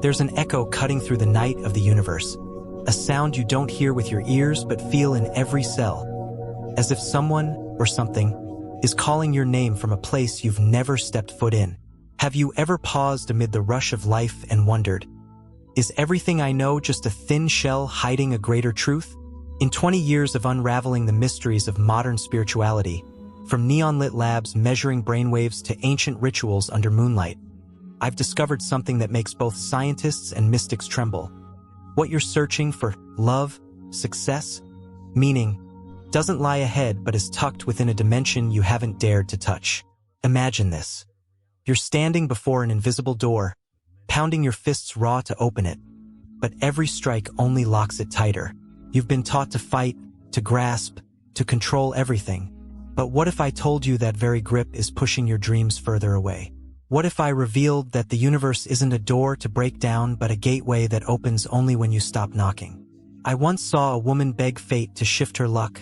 There's an echo cutting through the night of the universe, a sound you don't hear with your ears but feel in every cell, as if someone or something is calling your name from a place you've never stepped foot in. Have you ever paused amid the rush of life and wondered, is everything I know just a thin shell hiding a greater truth? In 20 years of unraveling the mysteries of modern spirituality, from neon-lit labs measuring brainwaves to ancient rituals under moonlight, I've discovered something that makes both scientists and mystics tremble. What you're searching for, love, success, meaning, doesn't lie ahead but is tucked within a dimension you haven't dared to touch. Imagine this. You're standing before an invisible door, pounding your fists raw to open it, but every strike only locks it tighter. You've been taught to fight, to grasp, to control everything. But what if I told you that very grip is pushing your dreams further away? What if I revealed that the universe isn't a door to break down but a gateway that opens only when you stop knocking? I once saw a woman beg fate to shift her luck,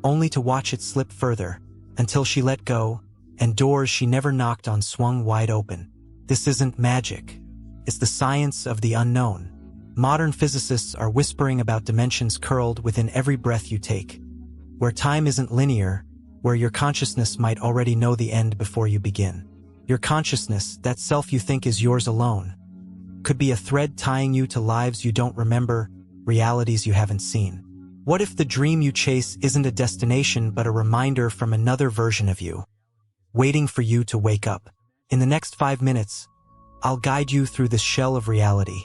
only to watch it slip further, until she let go, and doors she never knocked on swung wide open. This isn't magic. It's the science of the unknown. Modern physicists are whispering about dimensions curled within every breath you take, where time isn't linear, where your consciousness might already know the end before you begin. Your consciousness, that self you think is yours alone, could be a thread tying you to lives you don't remember, realities you haven't seen. What if the dream you chase isn't a destination but a reminder from another version of you, waiting for you to wake up? In the next 5 minutes, I'll guide you through this shell of reality,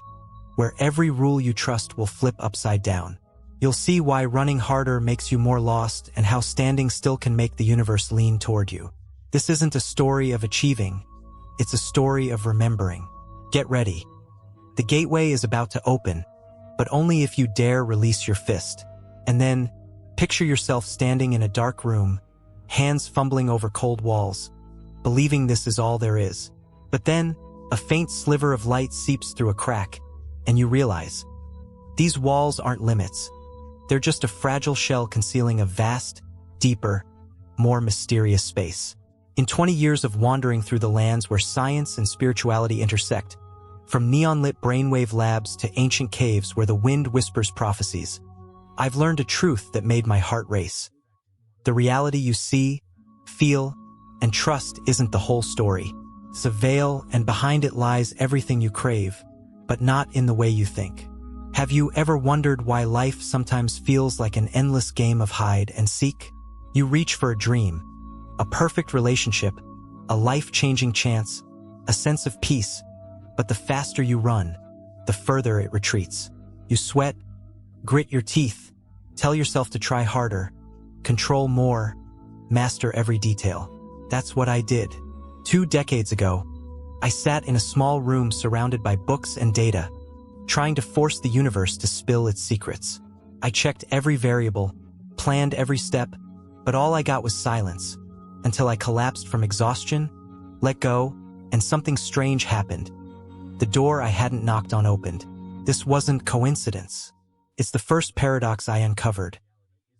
where every rule you trust will flip upside down. You'll see why running harder makes you more lost and how standing still can make the universe lean toward you. This isn't a story of achieving, it's a story of remembering. Get ready. The gateway is about to open, but only if you dare release your fist. And then, picture yourself standing in a dark room, hands fumbling over cold walls, believing this is all there is. But then, a faint sliver of light seeps through a crack, and you realize, these walls aren't limits. They're just a fragile shell concealing a vast, deeper, more mysterious space. In 20 years of wandering through the lands where science and spirituality intersect, from neon-lit brainwave labs to ancient caves where the wind whispers prophecies, I've learned a truth that made my heart race. The reality you see, feel, and trust isn't the whole story. It's a veil, and behind it lies everything you crave, but not in the way you think. Have you ever wondered why life sometimes feels like an endless game of hide and seek? You reach for a dream, a perfect relationship, a life-changing chance, a sense of peace, but the faster you run, the further it retreats. You sweat, grit your teeth, tell yourself to try harder, control more, master every detail. That's what I did. 2 decades ago, I sat in a small room surrounded by books and data, trying to force the universe to spill its secrets. I checked every variable, planned every step, but all I got was silence, until I collapsed from exhaustion, let go, and something strange happened. The door I hadn't knocked on opened. This wasn't coincidence. It's the first paradox I uncovered.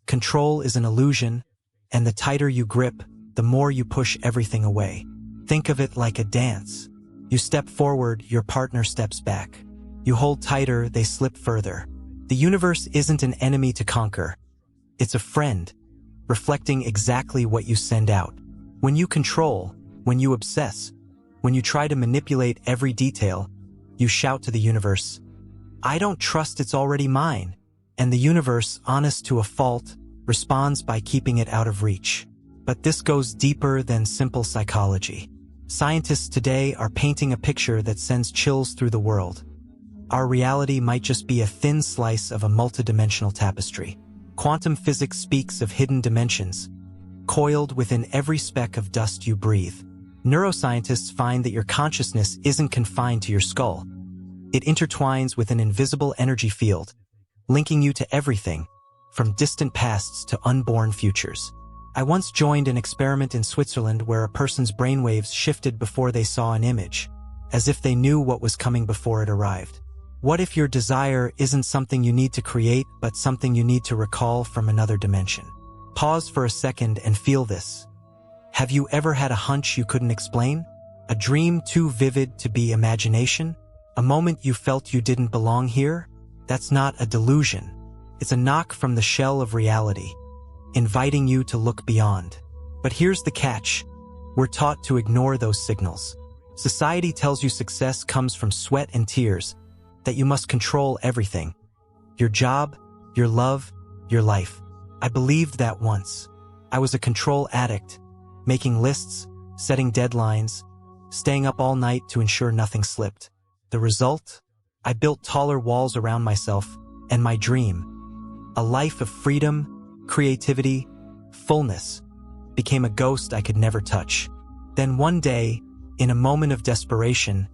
Control is an illusion, and the tighter you grip, the more you push everything away. Think of it like a dance. You step forward, your partner steps back. You hold tighter, they slip further. The universe isn't an enemy to conquer. It's a friend, reflecting exactly what you send out. When you control, when you obsess, when you try to manipulate every detail, you shout to the universe, I don't trust, it's already mine. And the universe, honest to a fault, responds by keeping it out of reach. But this goes deeper than simple psychology. Scientists today are painting a picture that sends chills through the world. Our reality might just be a thin slice of a multidimensional tapestry. Quantum physics speaks of hidden dimensions, coiled within every speck of dust you breathe. Neuroscientists find that your consciousness isn't confined to your skull. It intertwines with an invisible energy field, linking you to everything, from distant pasts to unborn futures. I once joined an experiment in Switzerland where a person's brainwaves shifted before they saw an image, as if they knew what was coming before it arrived. What if your desire isn't something you need to create, but something you need to recall from another dimension? Pause for a second and feel this. Have you ever had a hunch you couldn't explain? A dream too vivid to be imagination? A moment you felt you didn't belong here? That's not a delusion. It's a knock from the shell of reality, inviting you to look beyond. But here's the catch. We're taught to ignore those signals. Society tells you success comes from sweat and tears, that you must control everything. Your job, your love, your life. I believed that once. I was a control addict, making lists, setting deadlines, staying up all night to ensure nothing slipped. The result? I built taller walls around myself and my dream. A life of freedom, creativity, fullness, became a ghost I could never touch. Then one day, in a moment of desperation,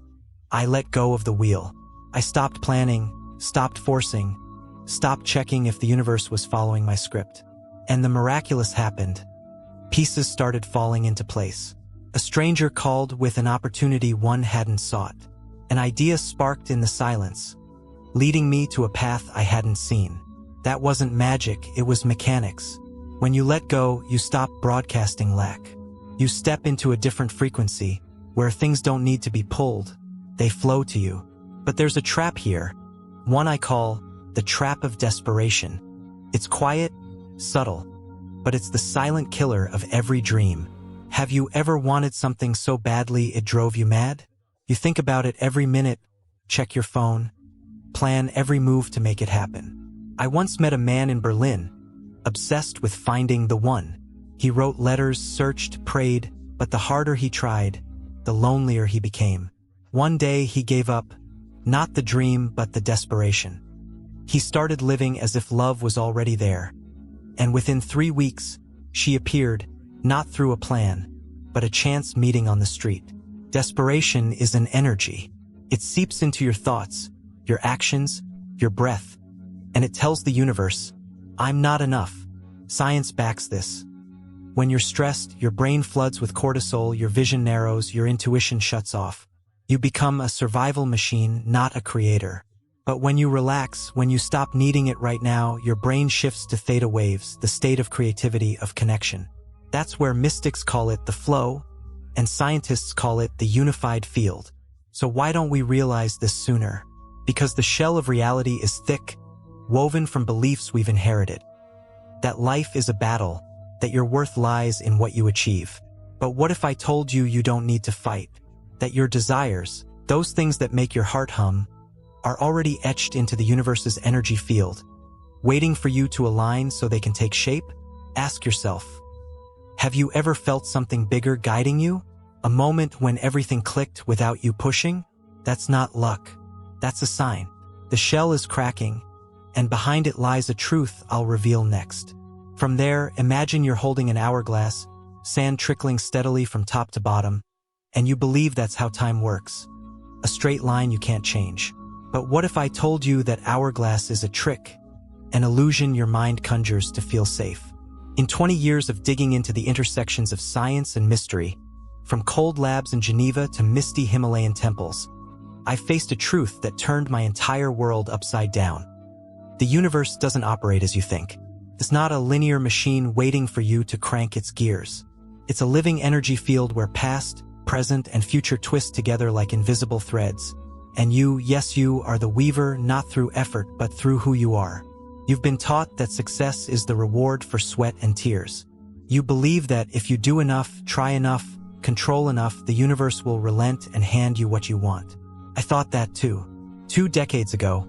I let go of the wheel. I stopped planning, stopped forcing, stopped checking if the universe was following my script. And the miraculous happened. Pieces started falling into place. A stranger called with an opportunity one hadn't sought. An idea sparked in the silence, leading me to a path I hadn't seen. That wasn't magic, it was mechanics. When you let go, you stop broadcasting lack. You step into a different frequency, where things don't need to be pulled, they flow to you. But there's a trap here, one I call the trap of desperation. It's quiet, subtle, but it's the silent killer of every dream. Have you ever wanted something so badly it drove you mad? You think about it every minute, check your phone, plan every move to make it happen. I once met a man in Berlin, obsessed with finding the one. He wrote letters, searched, prayed, but the harder he tried, the lonelier he became. One day he gave up, not the dream but the desperation. He started living as if love was already there. And within 3 weeks, she appeared, not through a plan, but a chance meeting on the street. Desperation is an energy. It seeps into your thoughts, your actions, your breath, and it tells the universe, I'm not enough. Science backs this. When you're stressed, your brain floods with cortisol, your vision narrows, your intuition shuts off. You become a survival machine, not a creator. But when you relax, when you stop needing it right now, your brain shifts to theta waves, the state of creativity, of connection. That's where mystics call it the flow, and scientists call it the unified field. So why don't we realize this sooner? Because the shell of reality is thick, woven from beliefs we've inherited. That life is a battle, that your worth lies in what you achieve. But what if I told you you don't need to fight? That your desires, those things that make your heart hum, are already etched into the universe's energy field, waiting for you to align so they can take shape? Ask yourself, have you ever felt something bigger guiding you? A moment when everything clicked without you pushing? That's not luck. That's a sign. The shell is cracking, and behind it lies a truth I'll reveal next. From there, imagine you're holding an hourglass, sand trickling steadily from top to bottom, and you believe that's how time works. A straight line you can't change. But what if I told you that hourglass is a trick, an illusion your mind conjures to feel safe? In 20 years of digging into the intersections of science and mystery, from cold labs in Geneva to misty Himalayan temples, I faced a truth that turned my entire world upside down. The universe doesn't operate as you think. It's not a linear machine waiting for you to crank its gears. It's a living energy field where past, present, and future twist together like invisible threads. And you, yes you, are the weaver, not through effort but through who you are. You've been taught that success is the reward for sweat and tears. You believe that if you do enough, try enough, control enough, the universe will relent and hand you what you want. I thought that too. 2 decades ago,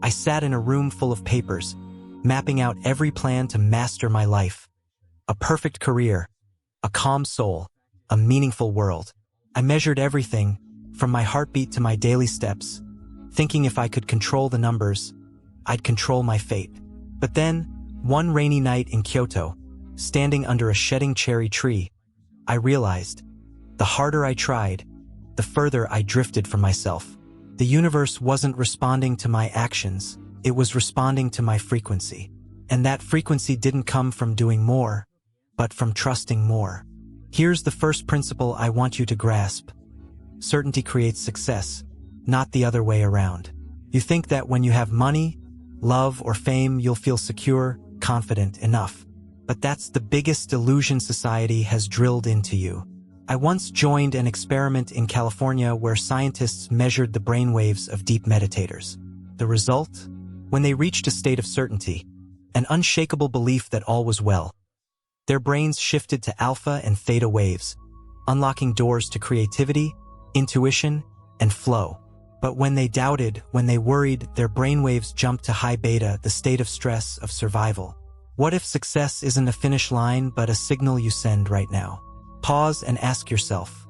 I sat in a room full of papers, mapping out every plan to master my life. A perfect career, a calm soul, a meaningful world. I measured everything, from my heartbeat to my daily steps, thinking if I could control the numbers, I'd control my fate. But then, one rainy night in Kyoto, standing under a shedding cherry tree, I realized, the harder I tried, the further I drifted from myself. The universe wasn't responding to my actions, it was responding to my frequency. And that frequency didn't come from doing more, but from trusting more. Here's the first principle I want you to grasp. Certainty creates success, not the other way around. You think that when you have money, love, or fame, you'll feel secure, confident enough. But that's the biggest illusion society has drilled into you. I once joined an experiment in California where scientists measured the brainwaves of deep meditators. The result? When they reached a state of certainty, an unshakable belief that all was well, their brains shifted to alpha and theta waves, unlocking doors to creativity, intuition, and flow. But when they doubted, when they worried, their brainwaves jumped to high beta, the state of stress, of survival. What if success isn't a finish line but a signal you send right now? Pause and ask yourself,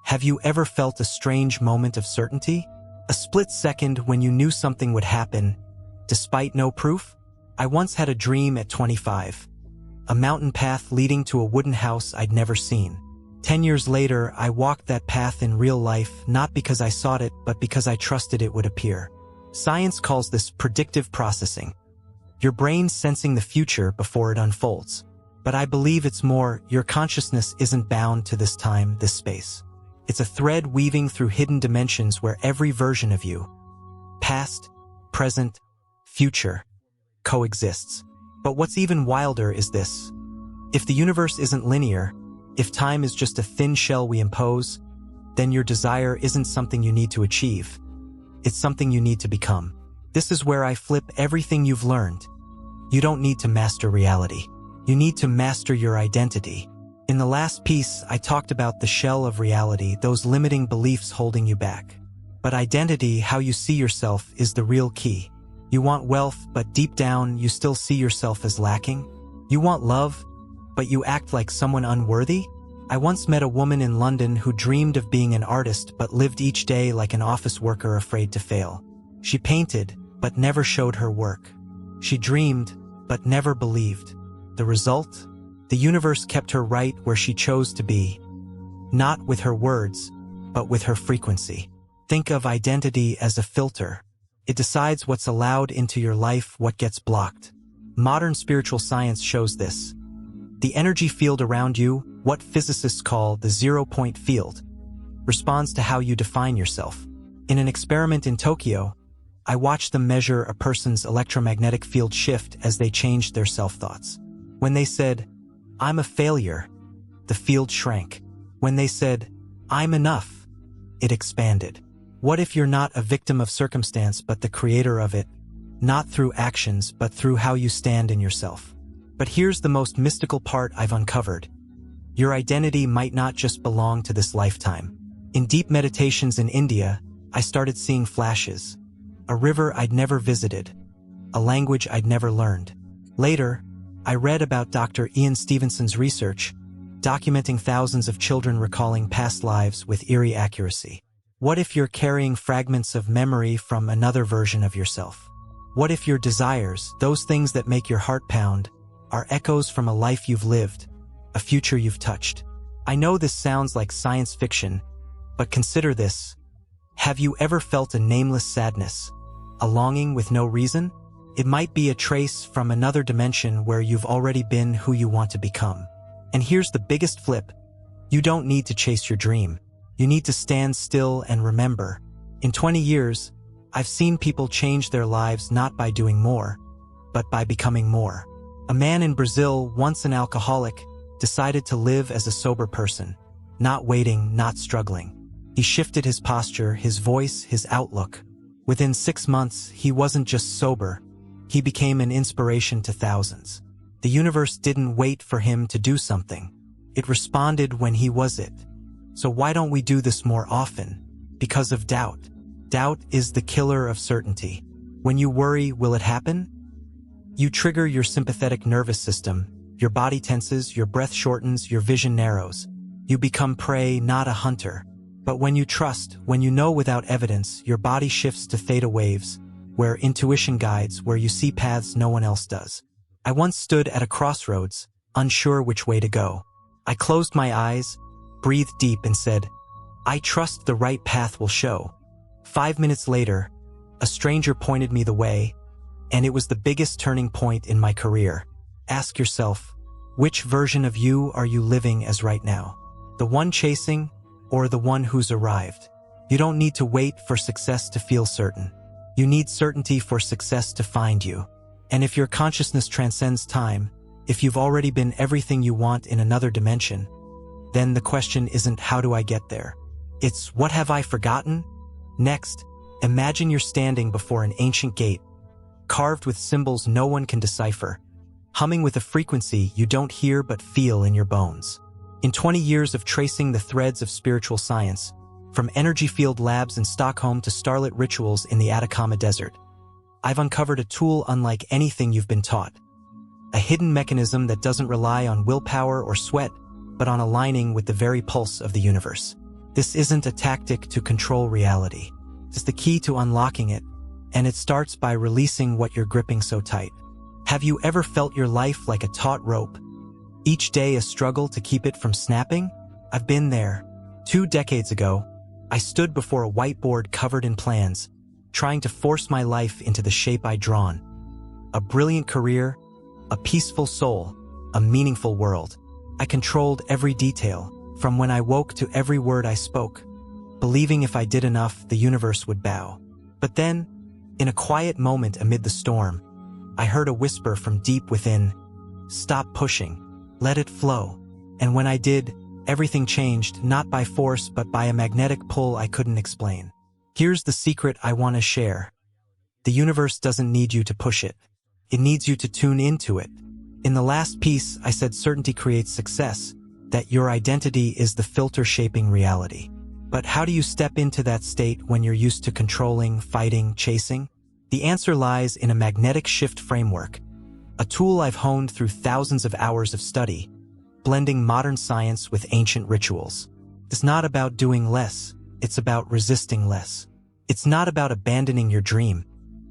have you ever felt a strange moment of certainty? A split second when you knew something would happen, despite no proof? I once had a dream at 25. A mountain path leading to a wooden house I'd never seen. 10 years later, I walked that path in real life, not because I sought it, but because I trusted it would appear. Science calls this predictive processing. Your brain sensing the future before it unfolds. But I believe it's more, your consciousness isn't bound to this time, this space. It's a thread weaving through hidden dimensions where every version of you, past, present, future, coexists. But what's even wilder is this. If the universe isn't linear, if time is just a thin shell we impose, then your desire isn't something you need to achieve. It's something you need to become. This is where I flip everything you've learned. You don't need to master reality. You need to master your identity. In the last piece, I talked about the shell of reality, those limiting beliefs holding you back. But identity, how you see yourself, is the real key. You want wealth, but deep down, you still see yourself as lacking. You want love, but you act like someone unworthy? I once met a woman in London who dreamed of being an artist but lived each day like an office worker afraid to fail. She painted, but never showed her work. She dreamed, but never believed. The result? The universe kept her right where she chose to be. Not with her words, but with her frequency. Think of identity as a filter. It decides what's allowed into your life, what gets blocked. Modern spiritual science shows this. The energy field around you, what physicists call the zero-point field, responds to how you define yourself. In an experiment in Tokyo, I watched them measure a person's electromagnetic field shift as they changed their self-thoughts. When they said, "I'm a failure," the field shrank. When they said, "I'm enough," it expanded. What if you're not a victim of circumstance but the creator of it, not through actions but through how you stand in yourself? But here's the most mystical part I've uncovered. Your identity might not just belong to this lifetime. In deep meditations in India, I started seeing flashes. A river I'd never visited. A language I'd never learned. Later, I read about Dr. Ian Stevenson's research, documenting thousands of children recalling past lives with eerie accuracy. What if you're carrying fragments of memory from another version of yourself? What if your desires, those things that make your heart pound, are echoes from a life you've lived, a future you've touched? I know this sounds like science fiction, but consider this. Have you ever felt a nameless sadness, a longing with no reason? It might be a trace from another dimension where you've already been who you want to become. And here's the biggest flip. You don't need to chase your dream. You need to stand still and remember. In 20 years, I've seen people change their lives not by doing more, but by becoming more. A man in Brazil, once an alcoholic, decided to live as a sober person, not waiting, not struggling. He shifted his posture, his voice, his outlook. Within 6 months, he wasn't just sober. He became an inspiration to thousands. The universe didn't wait for him to do something. It responded when he was it. So why don't we do this more often? Because of doubt. Doubt is the killer of certainty. When you worry, will it happen? You trigger your sympathetic nervous system. Your body tenses, your breath shortens, your vision narrows. You become prey, not a hunter. But when you trust, when you know without evidence, your body shifts to theta waves, where intuition guides, where you see paths no one else does. I once stood at a crossroads, unsure which way to go. I closed my eyes, breathed deep and said, "I trust the right path will show." 5 minutes later, a stranger pointed me the way, and it was the biggest turning point in my career. Ask yourself, which version of you are you living as right now? The one chasing, or the one who's arrived? You don't need to wait for success to feel certain. You need certainty for success to find you. And if your consciousness transcends time, if you've already been everything you want in another dimension, then the question isn't how do I get there? It's what have I forgotten? Next, imagine you're standing before an ancient gate, carved with symbols no one can decipher, humming with a frequency you don't hear but feel in your bones. In 20 years of tracing the threads of spiritual science, from energy field labs in Stockholm to starlit rituals in the Atacama Desert, I've uncovered a tool unlike anything you've been taught. A hidden mechanism that doesn't rely on willpower or sweat, but on aligning with the very pulse of the universe. This isn't a tactic to control reality. It's the key to unlocking it, and it starts by releasing what you're gripping so tight. Have you ever felt your life like a taut rope? Each day a struggle to keep it from snapping? I've been there. 2 decades ago, I stood before a whiteboard covered in plans, trying to force my life into the shape I'd drawn. A brilliant career, a peaceful soul, a meaningful world. I controlled every detail, from when I woke to every word I spoke, believing if I did enough, the universe would bow. But then, in a quiet moment amid the storm, I heard a whisper from deep within, "Stop pushing, let it flow." And when I did, everything changed, not by force but by a magnetic pull I couldn't explain. Here's the secret I want to share. The universe doesn't need you to push it. It needs you to tune into it. In the last piece, I said certainty creates success, that your identity is the filter shaping reality. But how do you step into that state when you're used to controlling, fighting, chasing? The answer lies in a magnetic shift framework, a tool I've honed through thousands of hours of study, blending modern science with ancient rituals. It's not about doing less, it's about resisting less. It's not about abandoning your dream,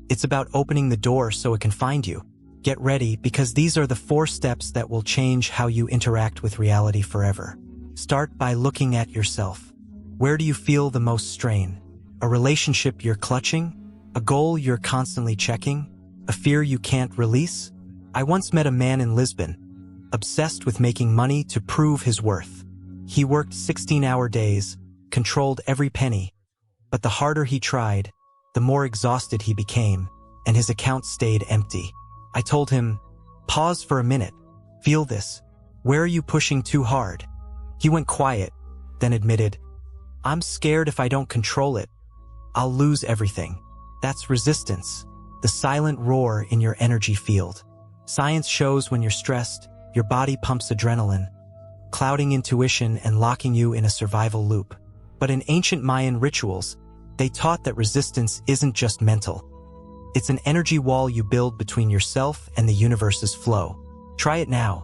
it's about opening the door so it can find you. Get ready, because these are the 4 steps that will change how you interact with reality forever. Start by looking at yourself. Where do you feel the most strain? A relationship you're clutching? A goal you're constantly checking? A fear you can't release? I once met a man in Lisbon, obsessed with making money to prove his worth. He worked 16-hour days, controlled every penny, but the harder he tried, the more exhausted he became, and his account stayed empty. I told him, "Pause for a minute. Feel this. Where are you pushing too hard?" He went quiet, then admitted, "I'm scared if I don't control it, I'll lose everything." That's resistance, the silent roar in your energy field. Science shows when you're stressed, your body pumps adrenaline, clouding intuition and locking you in a survival loop. But in ancient Mayan rituals, they taught that resistance isn't just mental. It's an energy wall you build between yourself and the universe's flow. Try it now.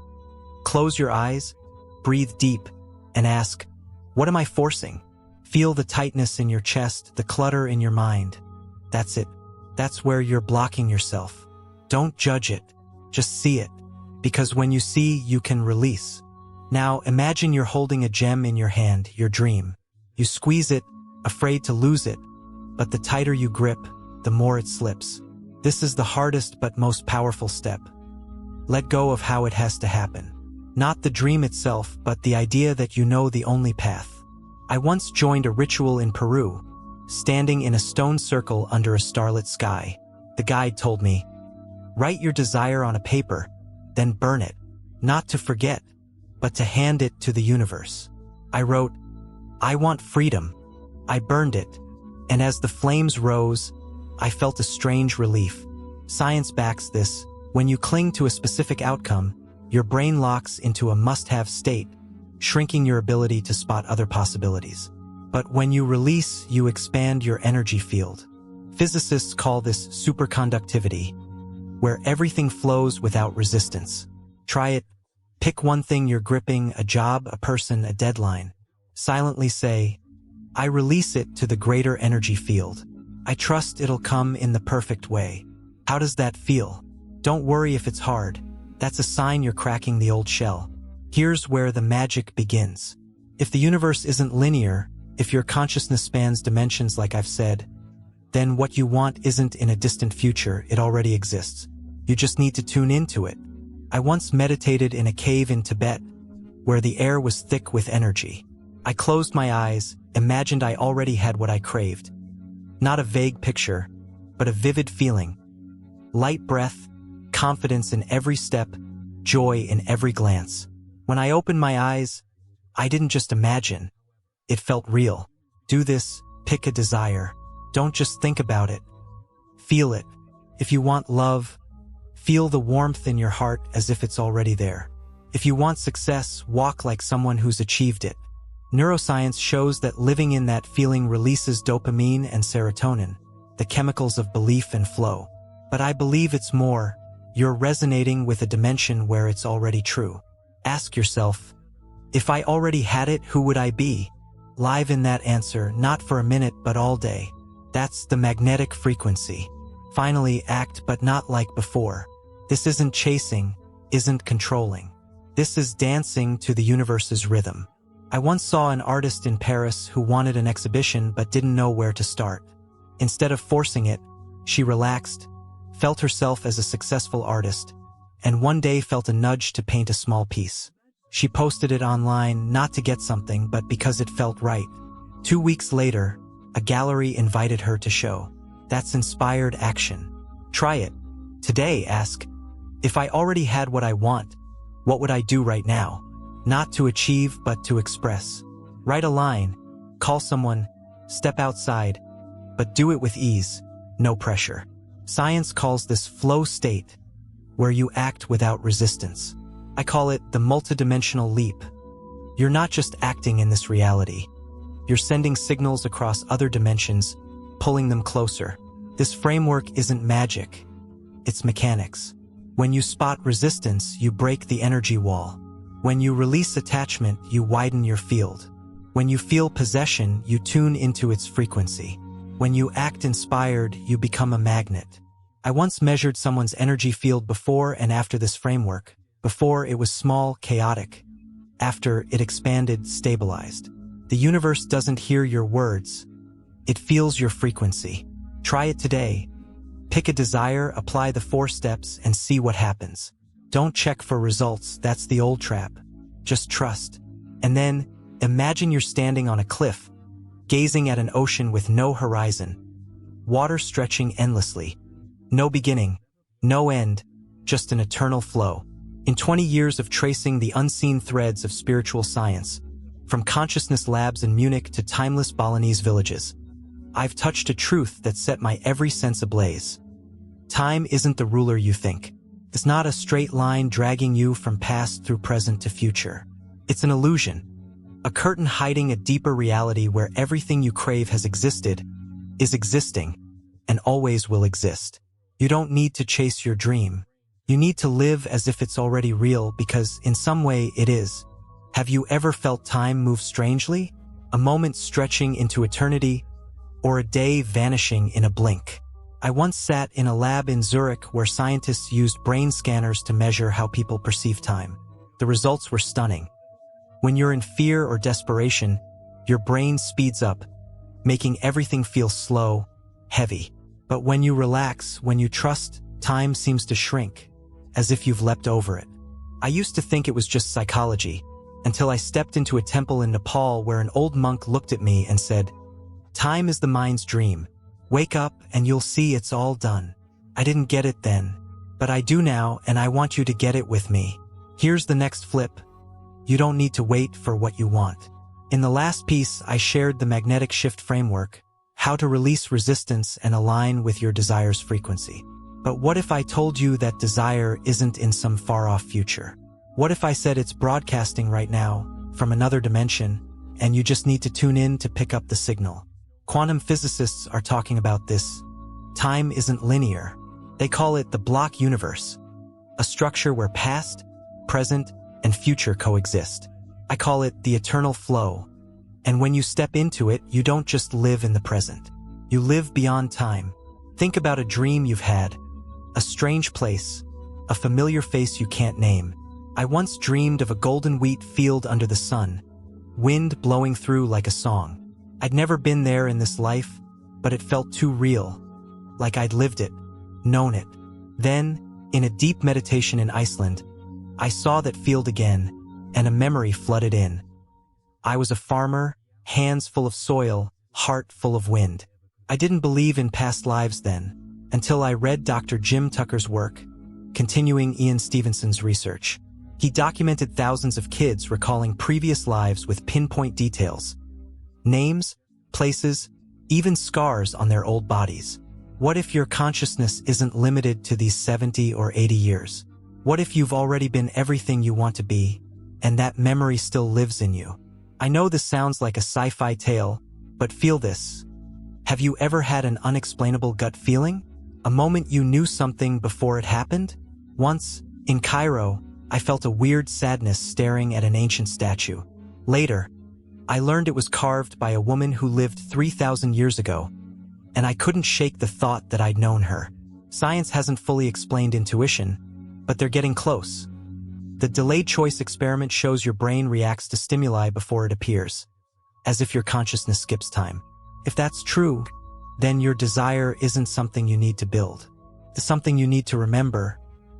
Close your eyes, breathe deep, and ask, what am I forcing? Feel the tightness in your chest, the clutter in your mind. That's it. That's where you're blocking yourself. Don't judge it. Just see it. Because when you see, you can release. Now imagine you're holding a gem in your hand, your dream. You squeeze it, afraid to lose it, but the tighter you grip, the more it slips. This is the hardest but most powerful step. Let go of how it has to happen. Not the dream itself, but the idea that you know the only path. I once joined a ritual in Peru, standing in a stone circle under a starlit sky. The guide told me, "Write your desire on a paper, then burn it, not to forget, but to hand it to the universe." I wrote, "I want freedom." I burned it, and as the flames rose, I felt a strange relief. Science backs this. When you cling to a specific outcome, your brain locks into a must-have state, shrinking your ability to spot other possibilities. But when you release, you expand your energy field. Physicists call this superconductivity, where everything flows without resistance. Try it. Pick one thing you're gripping, a job, a person, a deadline. Silently say, "I release it to the greater energy field. I trust it'll come in the perfect way." How does that feel? Don't worry if it's hard. That's a sign you're cracking the old shell. Here's where the magic begins. If the universe isn't linear, if your consciousness spans dimensions like I've said, then what you want isn't in a distant future, it already exists. You just need to tune into it. I once meditated in a cave in Tibet, where the air was thick with energy. I closed my eyes, imagined I already had what I craved. Not a vague picture, but a vivid feeling. Light breath, confidence in every step, joy in every glance. When I opened my eyes, I didn't just imagine. It felt real. Do this, pick a desire. Don't just think about it. Feel it. If you want love, feel the warmth in your heart as if it's already there. If you want success, walk like someone who's achieved it. Neuroscience shows that living in that feeling releases dopamine and serotonin, the chemicals of belief and flow. But I believe it's more. You're resonating with a dimension where it's already true. Ask yourself, if I already had it, who would I be? Live in that answer, not for a minute but all day. That's the magnetic frequency. Finally, act but not like before. This isn't chasing, isn't controlling. This is dancing to the universe's rhythm. I once saw an artist in Paris who wanted an exhibition but didn't know where to start. Instead of forcing it, she relaxed, felt herself as a successful artist, and one day felt a nudge to paint a small piece. She posted it online not to get something but because it felt right. 2 weeks later, a gallery invited her to show. That's inspired action. Try it. Today, ask, if I already had what I want, what would I do right now? Not to achieve, but to express. Write a line, call someone, step outside, but do it with ease, no pressure. Science calls this flow state, where you act without resistance. I call it the multidimensional leap. You're not just acting in this reality. You're sending signals across other dimensions, pulling them closer. This framework isn't magic. It's mechanics. When you spot resistance, you break the energy wall. When you release attachment, you widen your field. When you feel possession, you tune into its frequency. When you act inspired, you become a magnet. I once measured someone's energy field before and after this framework. Before, it was small, chaotic. After, it expanded, stabilized. The universe doesn't hear your words. It feels your frequency. Try it today. Pick a desire, apply the 4 steps, and see what happens. Don't check for results, that's the old trap. Just trust. And then, imagine you're standing on a cliff, gazing at an ocean with no horizon. Water stretching endlessly. No beginning, no end, just an eternal flow. In 20 years of tracing the unseen threads of spiritual science, from consciousness labs in Munich to timeless Balinese villages, I've touched a truth that set my every sense ablaze. Time isn't the ruler you think. It's not a straight line dragging you from past through present to future. It's an illusion, a curtain hiding a deeper reality where everything you crave has existed, is existing, and always will exist. You don't need to chase your dream. You need to live as if it's already real because in some way it is. Have you ever felt time move strangely? A moment stretching into eternity, or a day vanishing in a blink? I once sat in a lab in Zurich where scientists used brain scanners to measure how people perceive time. The results were stunning. When you're in fear or desperation, your brain speeds up, making everything feel slow, heavy. But when you relax, when you trust, time seems to shrink, as if you've leapt over it. I used to think it was just psychology, until I stepped into a temple in Nepal where an old monk looked at me and said, "Time is the mind's dream. Wake up and you'll see it's all done." I didn't get it then, but I do now, and I want you to get it with me. Here's the next flip. You don't need to wait for what you want. In the last piece, I shared the magnetic shift framework, how to release resistance and align with your desire's frequency. But what if I told you that desire isn't in some far-off future? What if I said it's broadcasting right now, from another dimension, and you just need to tune in to pick up the signal? Quantum physicists are talking about this. Time isn't linear. They call it the block universe, a structure where past, present, and future coexist. I call it the eternal flow. And when you step into it, you don't just live in the present. You live beyond time. Think about a dream you've had, a strange place, a familiar face you can't name. I once dreamed of a golden wheat field under the sun, wind blowing through like a song. I'd never been there in this life, but it felt too real, like I'd lived it, known it. Then, in a deep meditation in Iceland, I saw that field again, and a memory flooded in. I was a farmer, hands full of soil, heart full of wind. I didn't believe in past lives then, until I read Dr. Jim Tucker's work, continuing Ian Stevenson's research. He documented thousands of kids recalling previous lives with pinpoint details. Names, places, even scars on their old bodies. What if your consciousness isn't limited to these 70 or 80 years? What if you've already been everything you want to be, and that memory still lives in you? I know this sounds like a sci-fi tale, but feel this. Have you ever had an unexplainable gut feeling? A moment you knew something before it happened? Once, in Cairo, I felt a weird sadness staring at an ancient statue. Later, I learned it was carved by a woman who lived 3,000 years ago, and I couldn't shake the thought that I'd known her. Science hasn't fully explained intuition, but they're getting close. The delayed choice experiment shows your brain reacts to stimuli before it appears, as if your consciousness skips time. If that's true, then your desire isn't something you need to build. It's something you need to remember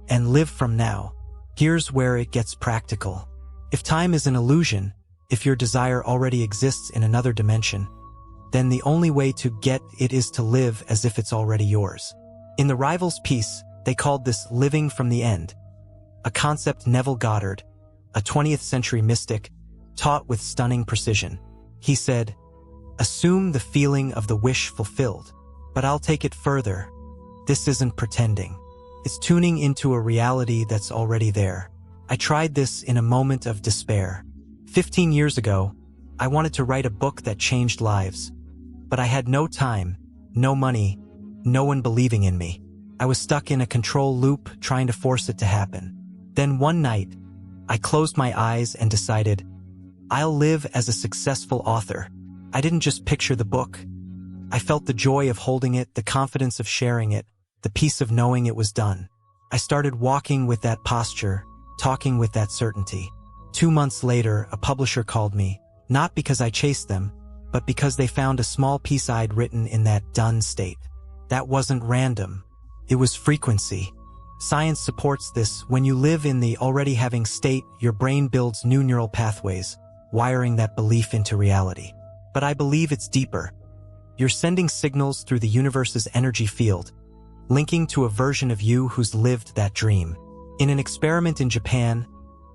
and live from now. Here's where it gets practical. If time is an illusion, if your desire already exists in another dimension, then the only way to get it is to live as if it's already yours. In the Rivals piece, they called this living from the end, a concept Neville Goddard, a 20th century mystic, taught with stunning precision. He said, "Assume the feeling of the wish fulfilled, but I'll take it further. This isn't pretending. It's tuning into a reality that's already there." I tried this in a moment of despair. 15 years ago, I wanted to write a book that changed lives, but I had no time, no money, no one believing in me. I was stuck in a control loop trying to force it to happen. Then one night, I closed my eyes and decided, I'll live as a successful author. I didn't just picture the book. I felt the joy of holding it, the confidence of sharing it, the peace of knowing it was done. I started walking with that posture, talking with that certainty. 2 months later, a publisher called me, not because I chased them, but because they found a small piece I'd written in that done state. That wasn't random. It was frequency. Science supports this. When you live in the already having state, your brain builds new neural pathways, wiring that belief into reality. But I believe it's deeper. You're sending signals through the universe's energy field, linking to a version of you who's lived that dream. In an experiment in Japan,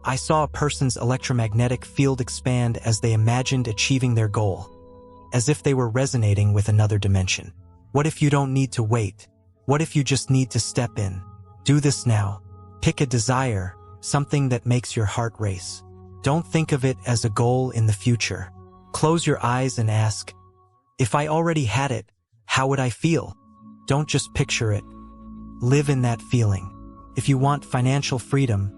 I saw a person's electromagnetic field expand as they imagined achieving their goal, as if they were resonating with another dimension. What if you don't need to wait? What if you just need to step in? Do this now. Pick a desire, something that makes your heart race. Don't think of it as a goal in the future. Close your eyes and ask, if I already had it, how would I feel? Don't just picture it. Live in that feeling. If you want financial freedom,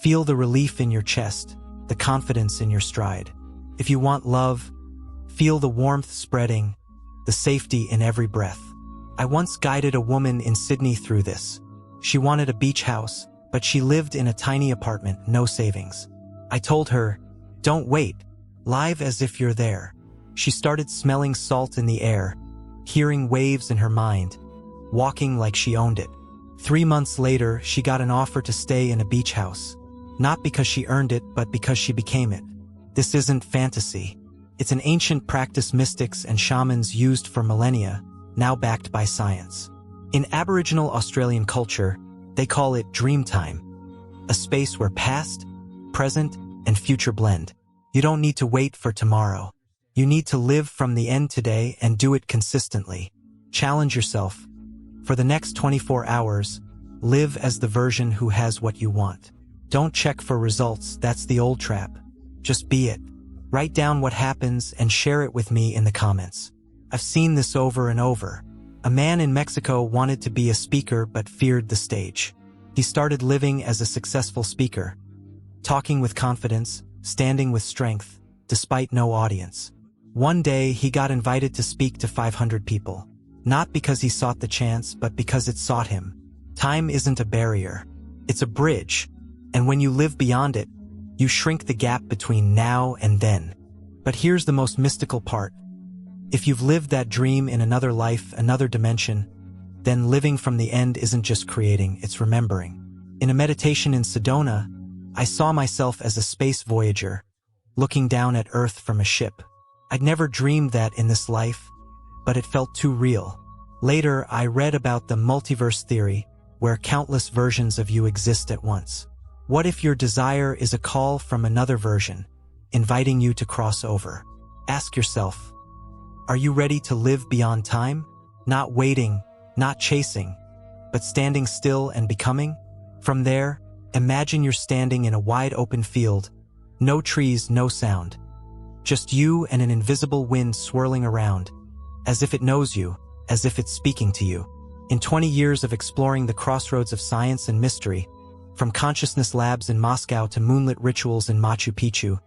feel the relief in your chest, the confidence in your stride. If you want love, feel the warmth spreading, the safety in every breath. I once guided a woman in Sydney through this. She wanted a beach house, but she lived in a tiny apartment, no savings. I told her, don't wait, live as if you're there. She started smelling salt in the air, hearing waves in her mind, walking like she owned it. 3 months later, she got an offer to stay in a beach house. Not because she earned it, but because she became it. This isn't fantasy. It's an ancient practice mystics and shamans used for millennia, now backed by science. In Aboriginal Australian culture, they call it dream time, a space where past, present, and future blend. You don't need to wait for tomorrow. You need to live from the end today and do it consistently. Challenge yourself. For the next 24 hours, live as the version who has what you want. Don't check for results, that's the old trap. Just be it. Write down what happens and share it with me in the comments. I've seen this over and over. A man in Mexico wanted to be a speaker but feared the stage. He started living as a successful speaker, talking with confidence, standing with strength, despite no audience. One day, he got invited to speak to 500 people. Not because he sought the chance, but because it sought him. Time isn't a barrier. It's a bridge. And when you live beyond it, you shrink the gap between now and then. But here's the most mystical part. If you've lived that dream in another life, another dimension, then living from the end isn't just creating, it's remembering. In a meditation in Sedona, I saw myself as a space voyager, looking down at Earth from a ship. I'd never dreamed that in this life, but it felt too real. Later, I read about the multiverse theory, where countless versions of you exist at once. What if your desire is a call from another version, inviting you to cross over? Ask yourself, are you ready to live beyond time? Not waiting, not chasing, but standing still and becoming? From there, imagine you're standing in a wide open field, no trees, no sound. Just you and an invisible wind swirling around, as if it knows you, as if it's speaking to you. In 20 years of exploring the crossroads of science and mystery, from consciousness labs in Moscow to moonlit rituals in Machu Picchu,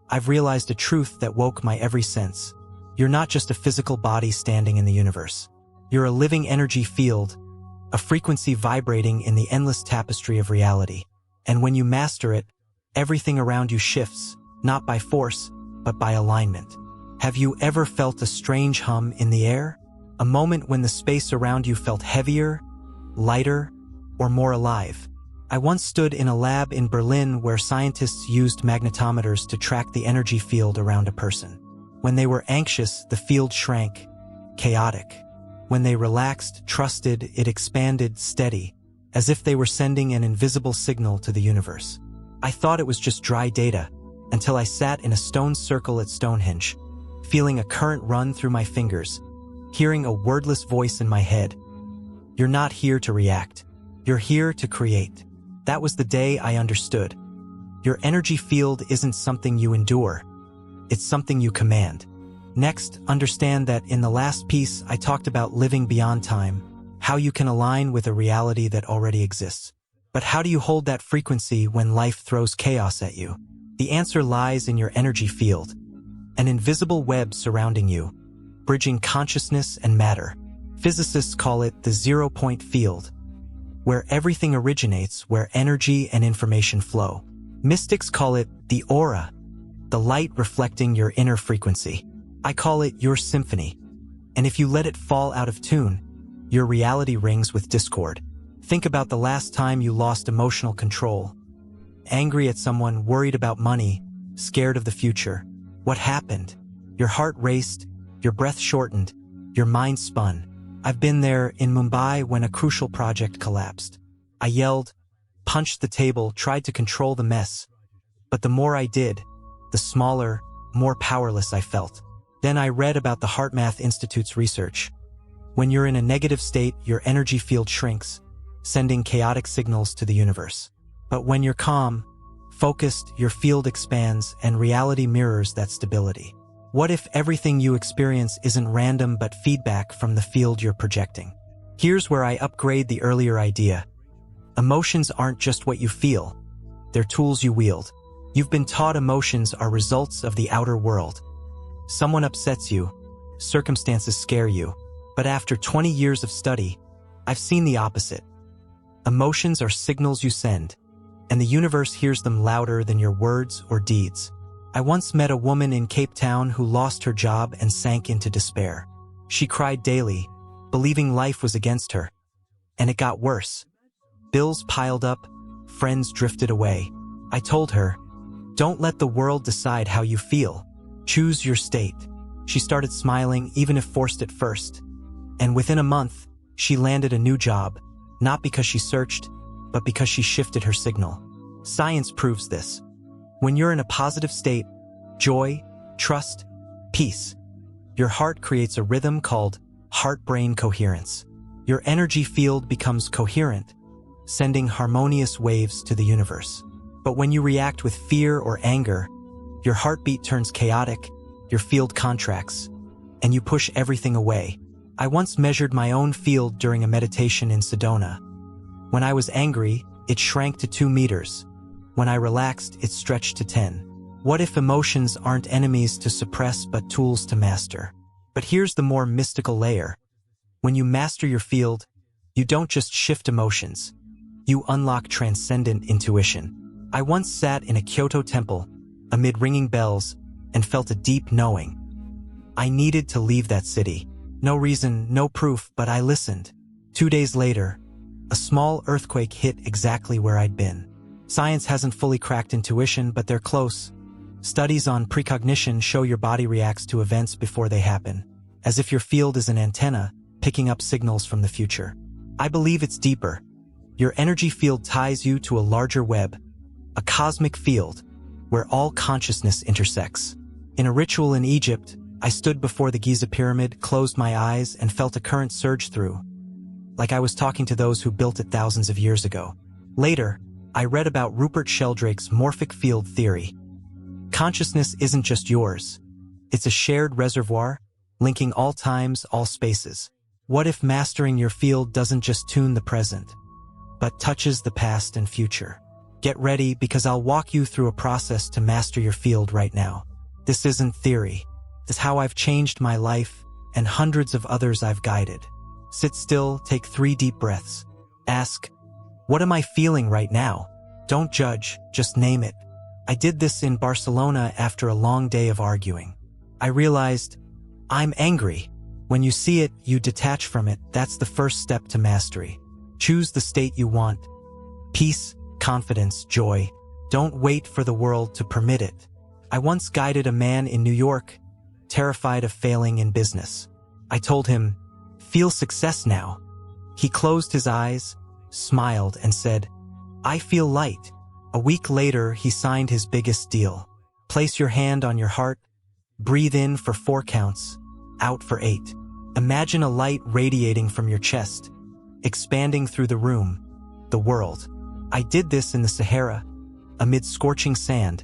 I've realized a truth that woke my every sense. You're not just a physical body standing in the universe. You're a living energy field, a frequency vibrating in the endless tapestry of reality. And when you master it, everything around you shifts, not by force, but by alignment. Have you ever felt a strange hum in the air? A moment when the space around you felt heavier, lighter, or more alive? I once stood in a lab in Berlin where scientists used magnetometers to track the energy field around a person. When they were anxious, the field shrank, chaotic. When they relaxed, trusted, it expanded, steady, as if they were sending an invisible signal to the universe. I thought it was just dry data, until I sat in a stone circle at Stonehenge, feeling a current run through my fingers, hearing a wordless voice in my head. You're not here to react. You're here to create. That was the day I understood. Your energy field isn't something you endure. It's something you command. Next, understand that in the last piece, I talked about living beyond time, how you can align with a reality that already exists. But how do you hold that frequency when life throws chaos at you? The answer lies in your energy field, an invisible web surrounding you, bridging consciousness and matter. Physicists call it the zero-point field, where everything originates, where energy and information flow. Mystics call it the aura, the light reflecting your inner frequency. I call it your symphony. And if you let it fall out of tune, your reality rings with discord. Think about the last time you lost emotional control. Angry at someone, worried about money, scared of the future. What happened? Your heart raced, your breath shortened, your mind spun. I've been there in Mumbai when a crucial project collapsed. I yelled, punched the table, tried to control the mess. But the more I did, the smaller, more powerless I felt. Then I read about the HeartMath Institute's research. When you're in a negative state, your energy field shrinks, sending chaotic signals to the universe. But when you're calm, focused, your field expands and reality mirrors that stability. What if everything you experience isn't random but feedback from the field you're projecting? Here's where I upgrade the earlier idea. Emotions aren't just what you feel. They're tools you wield. You've been taught emotions are results of the outer world. Someone upsets you, circumstances scare you. But after 20 years of study, I've seen the opposite. Emotions are signals you send, and the universe hears them louder than your words or deeds. I once met a woman in Cape Town who lost her job and sank into despair. She cried daily, believing life was against her. And it got worse. Bills piled up, friends drifted away. I told her, don't let the world decide how you feel. Choose your state. She started smiling, even if forced at first. And within a month, she landed a new job, not because she searched, but because she shifted her signal. Science proves this. When you're in a positive state, joy, trust, peace, your heart creates a rhythm called heart-brain coherence. Your energy field becomes coherent, sending harmonious waves to the universe. But when you react with fear or anger, your heartbeat turns chaotic, your field contracts, and you push everything away. I once measured my own field during a meditation in Sedona. When I was angry, it shrank to 2 meters. When I relaxed, it stretched to 10. What if emotions aren't enemies to suppress but tools to master? But here's the more mystical layer. When you master your field, you don't just shift emotions. You unlock transcendent intuition. I once sat in a Kyoto temple, amid ringing bells, and felt a deep knowing. I needed to leave that city. No reason, no proof, but I listened. 2 days later, a small earthquake hit exactly where I'd been. Science hasn't fully cracked intuition, but they're close. Studies on precognition show your body reacts to events before they happen, as if your field is an antenna, picking up signals from the future. I believe it's deeper. Your energy field ties you to a larger web, a cosmic field where all consciousness intersects. In a ritual in Egypt, I stood before the Giza pyramid, closed my eyes, and felt a current surge through, like I was talking to those who built it thousands of years ago. Later, I read about Rupert Sheldrake's morphic field theory. Consciousness isn't just yours. It's a shared reservoir, linking all times, all spaces. What if mastering your field doesn't just tune the present, but touches the past and future? Get ready, because I'll walk you through a process to master your field right now. This isn't theory. This is how I've changed my life and hundreds of others I've guided. Sit still, take 3 deep breaths. Ask, what am I feeling right now? Don't judge, just name it. I did this in Barcelona after a long day of arguing. I realized, I'm angry. When you see it, you detach from it. That's the first step to mastery. Choose the state you want. Peace, confidence, joy. Don't wait for the world to permit it. I once guided a man in New York, terrified of failing in business. I told him, feel success now. He closed his eyes, smiled, and said, I feel light. A week later, he signed his biggest deal. Place your hand on your heart. Breathe in for 4 counts, out for 8. Imagine a light radiating from your chest, expanding through the room, the world. I did this in the Sahara, amid scorching sand,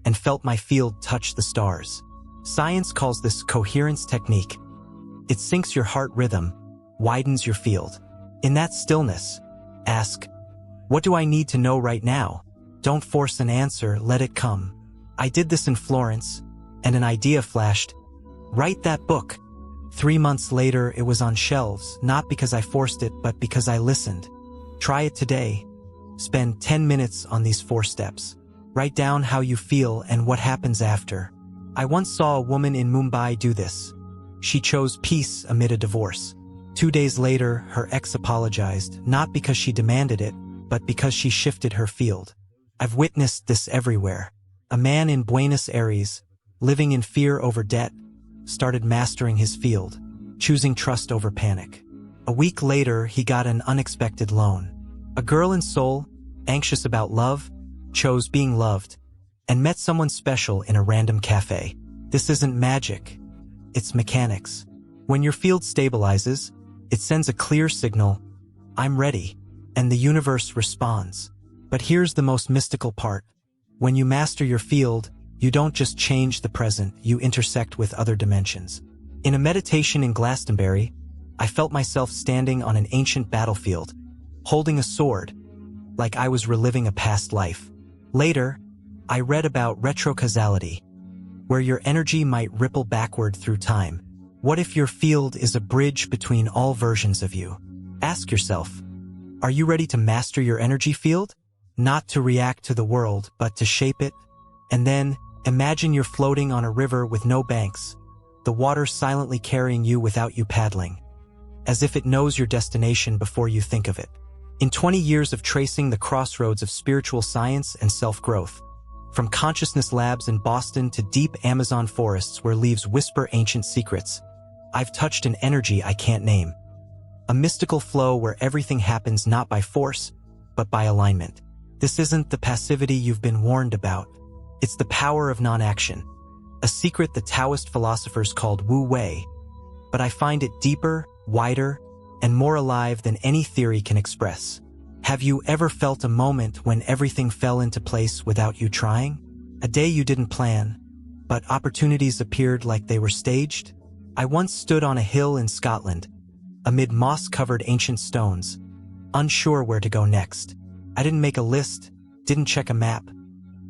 and felt my field touch the stars. Science calls this coherence technique. It syncs your heart rhythm, widens your field. In that stillness, ask, what do I need to know right now? Don't force an answer, let it come. I did this in Florence, and an idea flashed. Write that book. 3 months later, it was on shelves, not because I forced it, but because I listened. Try it today. Spend 10 minutes on these 4 steps. Write down how you feel and what happens after. I once saw a woman in Mumbai do this. She chose peace amid a divorce. 2 days later, her ex apologized, not because she demanded it, but because she shifted her field. I've witnessed this everywhere. A man in Buenos Aires, living in fear over debt, started mastering his field, choosing trust over panic. A week later, he got an unexpected loan. A girl in Seoul, anxious about love, chose being loved, and met someone special in a random cafe. This isn't magic. It's mechanics. When your field stabilizes, it sends a clear signal, I'm ready, and the universe responds. But here's the most mystical part. When you master your field, you don't just change the present, you intersect with other dimensions. In a meditation in Glastonbury, I felt myself standing on an ancient battlefield, holding a sword, like I was reliving a past life. Later, I read about retrocausality, where your energy might ripple backward through time. What if your field is a bridge between all versions of you? Ask yourself, are you ready to master your energy field? Not to react to the world, but to shape it? And then, imagine you're floating on a river with no banks, the water silently carrying you without you paddling, as if it knows your destination before you think of it. In 20 years of tracing the crossroads of spiritual science and self-growth, from consciousness labs in Boston to deep Amazon forests where leaves whisper ancient secrets, I've touched an energy I can't name. A mystical flow where everything happens not by force, but by alignment. This isn't the passivity you've been warned about. It's the power of non-action, a secret the Taoist philosophers called Wu Wei, but I find it deeper, wider, and more alive than any theory can express. Have you ever felt a moment when everything fell into place without you trying? A day you didn't plan, but opportunities appeared like they were staged? I once stood on a hill in Scotland, amid moss-covered ancient stones, unsure where to go next. I didn't make a list, didn't check a map,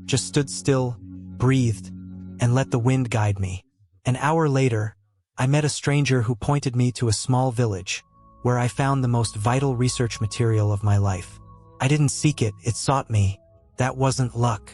just stood still, breathed, and let the wind guide me. An hour later, I met a stranger who pointed me to a small village, where I found the most vital research material of my life. I didn't seek it, it sought me. That wasn't luck.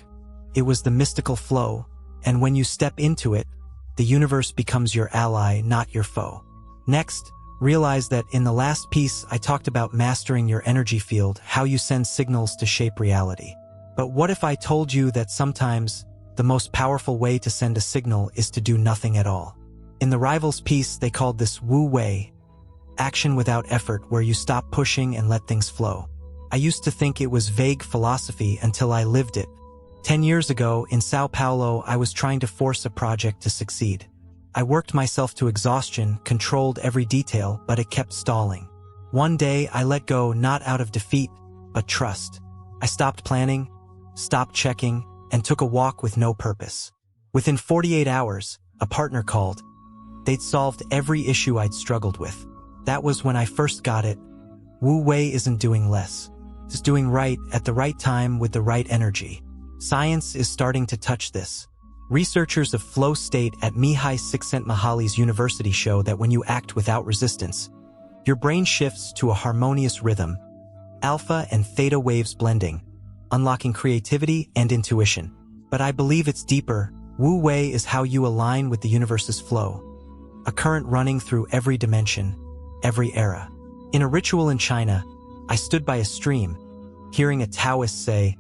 It was the mystical flow, and when you step into it, the universe becomes your ally, not your foe. Next, realize that in the last piece I talked about mastering your energy field, how you send signals to shape reality. But what if I told you that sometimes the most powerful way to send a signal is to do nothing at all? In the Rivals piece, they called this Wu Wei, action without effort, where you stop pushing and let things flow. I used to think it was vague philosophy until I lived it. 10 years ago, in Sao Paulo, I was trying to force a project to succeed. I worked myself to exhaustion, controlled every detail, but it kept stalling. One day, I let go, not out of defeat, but trust. I stopped planning, stopped checking, and took a walk with no purpose. Within 48 hours, a partner called. They'd solved every issue I'd struggled with. That was when I first got it. Wu Wei isn't doing less. It's doing right at the right time with the right energy. Science is starting to touch this. Researchers of flow state at Mihai Csikszentmihalyi's University show that when you act without resistance, your brain shifts to a harmonious rhythm, alpha and theta waves blending, unlocking creativity and intuition. But I believe it's deeper. Wu Wei is how you align with the universe's flow, a current running through every dimension, every era. In a ritual in China, I stood by a stream, hearing a Taoist say,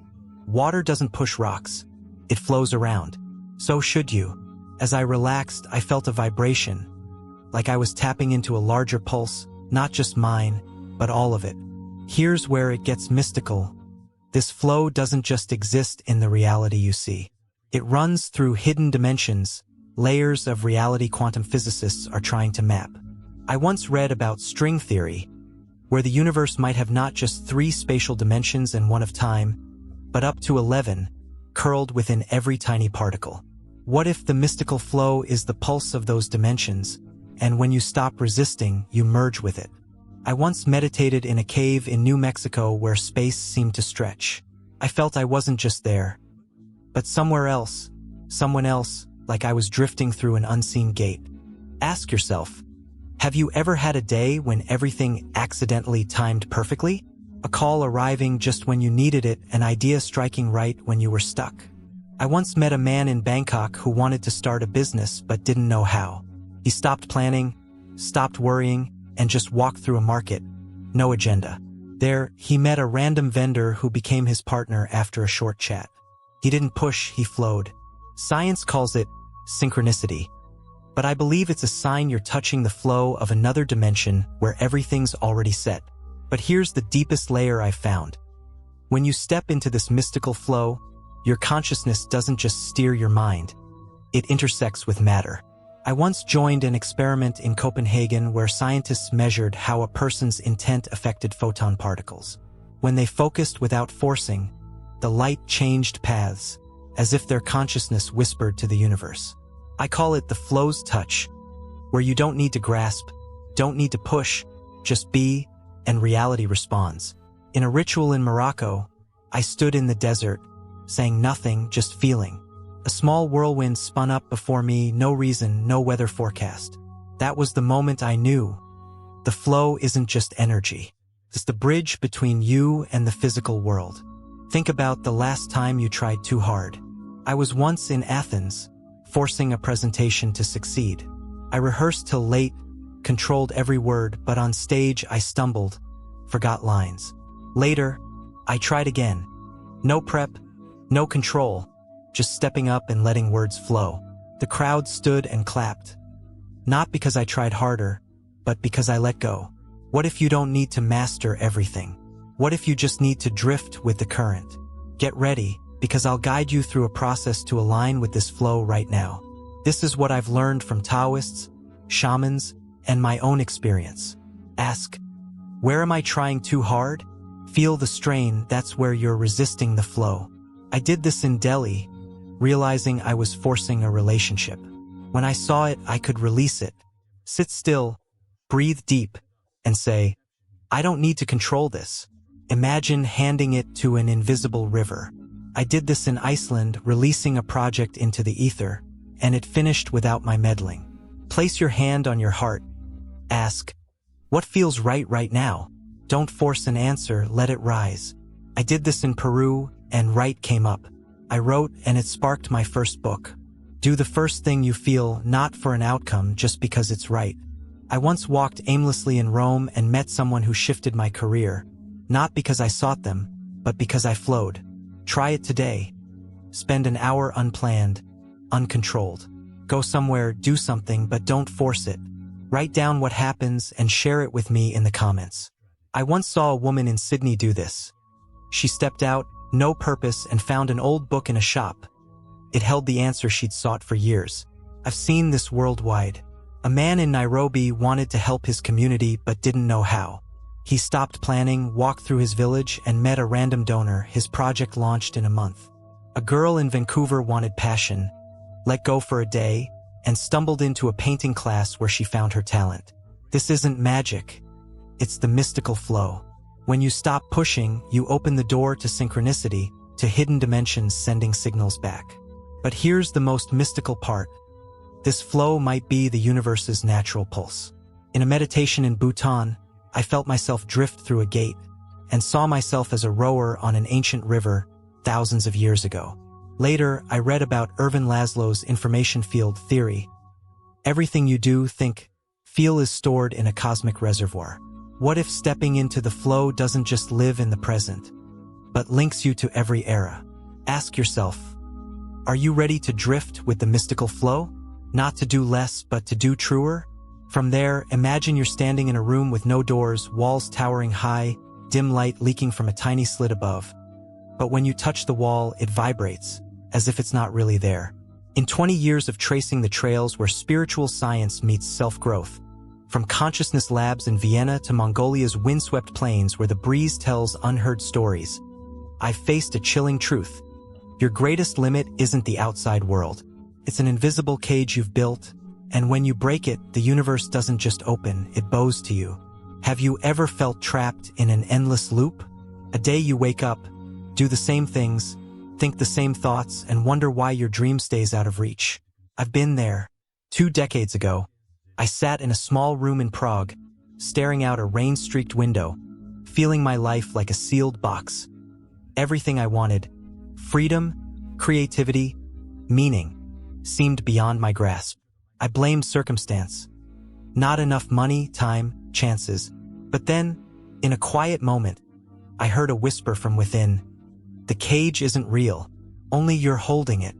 "Water doesn't push rocks, it flows around. So should you." As I relaxed, I felt a vibration, like I was tapping into a larger pulse, not just mine, but all of it. Here's where it gets mystical. This flow doesn't just exist in the reality you see. It runs through hidden dimensions, layers of reality quantum physicists are trying to map. I once read about string theory, where the universe might have not just 3 spatial dimensions and one of time, but up to 11, curled within every tiny particle. What if the mystical flow is the pulse of those dimensions, and when you stop resisting, you merge with it? I once meditated in a cave in New Mexico where space seemed to stretch. I felt I wasn't just there, but somewhere else, someone else, like I was drifting through an unseen gate. Ask yourself, have you ever had a day when everything accidentally timed perfectly? A call arriving just when you needed it, an idea striking right when you were stuck. I once met a man in Bangkok who wanted to start a business but didn't know how. He stopped planning, stopped worrying, and just walked through a market. No agenda. There, he met a random vendor who became his partner after a short chat. He didn't push, he flowed. Science calls it synchronicity. But I believe it's a sign you're touching the flow of another dimension where everything's already set. But here's the deepest layer I've found. When you step into this mystical flow, your consciousness doesn't just steer your mind. It intersects with matter. I once joined an experiment in Copenhagen where scientists measured how a person's intent affected photon particles. When they focused without forcing, the light changed paths, as if their consciousness whispered to the universe. I call it the flow's touch, where you don't need to grasp, don't need to push, just be, and reality responds. In a ritual in Morocco, I stood in the desert, saying nothing, just feeling. A small whirlwind spun up before me, no reason, no weather forecast. That was the moment I knew. The flow isn't just energy. It's the bridge between you and the physical world. Think about the last time you tried too hard. I was once in Athens, forcing a presentation to succeed. I rehearsed till late, controlled every word, but on stage I stumbled, forgot lines. Later, I tried again. No prep, no control, just stepping up and letting words flow. The crowd stood and clapped. Not because I tried harder, but because I let go. What if you don't need to master everything? What if you just need to drift with the current? Get ready, because I'll guide you through a process to align with this flow right now. This is what I've learned from Taoists, shamans, and my own experience. Ask, where am I trying too hard? Feel the strain, that's where you're resisting the flow. I did this in Delhi, realizing I was forcing a relationship. When I saw it, I could release it. Sit still, breathe deep, and say, I don't need to control this. Imagine handing it to an invisible river. I did this in Iceland, releasing a project into the ether, and it finished without my meddling. Place your hand on your heart. Ask, what feels right now? Don't force an answer, let it rise. I did this in Peru, and right came up. I wrote, and it sparked my first book. Do the first thing you feel, not for an outcome, just because it's right. I once walked aimlessly in Rome and met someone who shifted my career, not because I sought them, but because I flowed. Try it today. Spend an hour unplanned, uncontrolled. Go somewhere, do something, but don't force it. Write down what happens and share it with me in the comments. I once saw a woman in Sydney do this. She stepped out, no purpose, and found an old book in a shop. It held the answer she'd sought for years. I've seen this worldwide. A man in Nairobi wanted to help his community but didn't know how. He stopped planning, walked through his village, and met a random donor. His project launched in a month. A girl in Vancouver wanted passion, let go for a day, and stumbled into a painting class where she found her talent. This isn't magic. It's the mystical flow. When you stop pushing, you open the door to synchronicity, to hidden dimensions sending signals back. But here's the most mystical part. This flow might be the universe's natural pulse. In a meditation in Bhutan, I felt myself drift through a gate and saw myself as a rower on an ancient river thousands of years ago. Later, I read about Ervin Laszlo's information field theory. Everything you do, think, feel is stored in a cosmic reservoir. What if stepping into the flow doesn't just live in the present, but links you to every era? Ask yourself, are you ready to drift with the mystical flow? Not to do less, but to do truer? From there, imagine you're standing in a room with no doors, walls towering high, dim light leaking from a tiny slit above. But when you touch the wall, it vibrates, as if it's not really there. In 20 years of tracing the trails where spiritual science meets self-growth, from consciousness labs in Vienna to Mongolia's windswept plains where the breeze tells unheard stories, I've faced a chilling truth. Your greatest limit isn't the outside world. It's an invisible cage you've built, and when you break it, the universe doesn't just open, it bows to you. Have you ever felt trapped in an endless loop? A day you wake up, do the same things, think the same thoughts, and wonder why your dream stays out of reach. I've been there. 2 decades ago, I sat in a small room in Prague, staring out a rain-streaked window, feeling my life like a sealed box. Everything I wanted, freedom, creativity, meaning, seemed beyond my grasp. I blamed circumstance. Not enough money, time, chances. But then, in a quiet moment, I heard a whisper from within. The cage isn't real. Only you're holding it.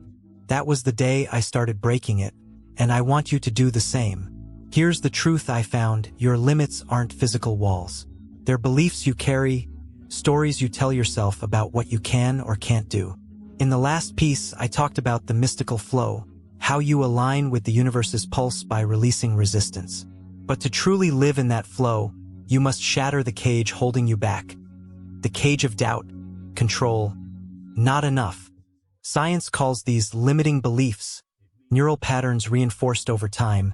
That was the day I started breaking it, and I want you to do the same. Here's the truth I found. Your limits aren't physical walls. They're beliefs you carry, stories you tell yourself about what you can or can't do. In the last piece, I talked about the mystical flow, how you align with the universe's pulse by releasing resistance. But to truly live in that flow, you must shatter the cage holding you back. The cage of doubt, control, not enough. Science calls these limiting beliefs, neural patterns reinforced over time,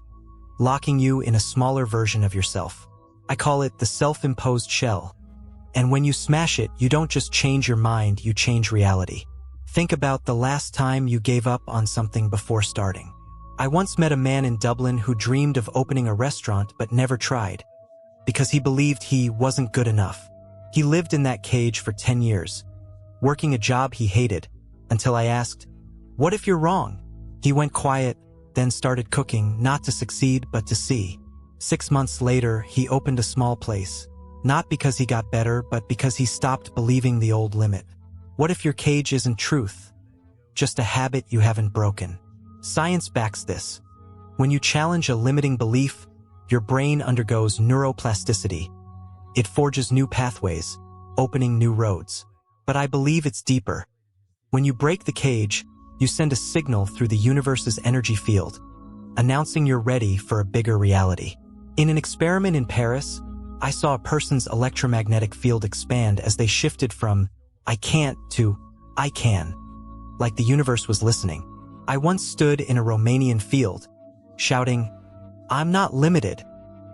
locking you in a smaller version of yourself. I call it the self-imposed shell. And when you smash it, you don't just change your mind, you change reality. Think about the last time you gave up on something before starting. I once met a man in Dublin who dreamed of opening a restaurant but never tried, because he believed he wasn't good enough. He lived in that cage for 10 years, working a job he hated, until I asked, "What if you're wrong?" He went quiet, then started cooking, not to succeed but to see. 6 months later, he opened a small place, not because he got better, but because he stopped believing the old limit. What if your cage isn't truth, just a habit you haven't broken? Science backs this. When you challenge a limiting belief, your brain undergoes neuroplasticity. It forges new pathways, opening new roads. But I believe it's deeper. When you break the cage, you send a signal through the universe's energy field, announcing you're ready for a bigger reality. In an experiment in Paris, I saw a person's electromagnetic field expand as they shifted from "I can't" to "I can," like the universe was listening. I once stood in a Romanian field, shouting, "I'm not limited,"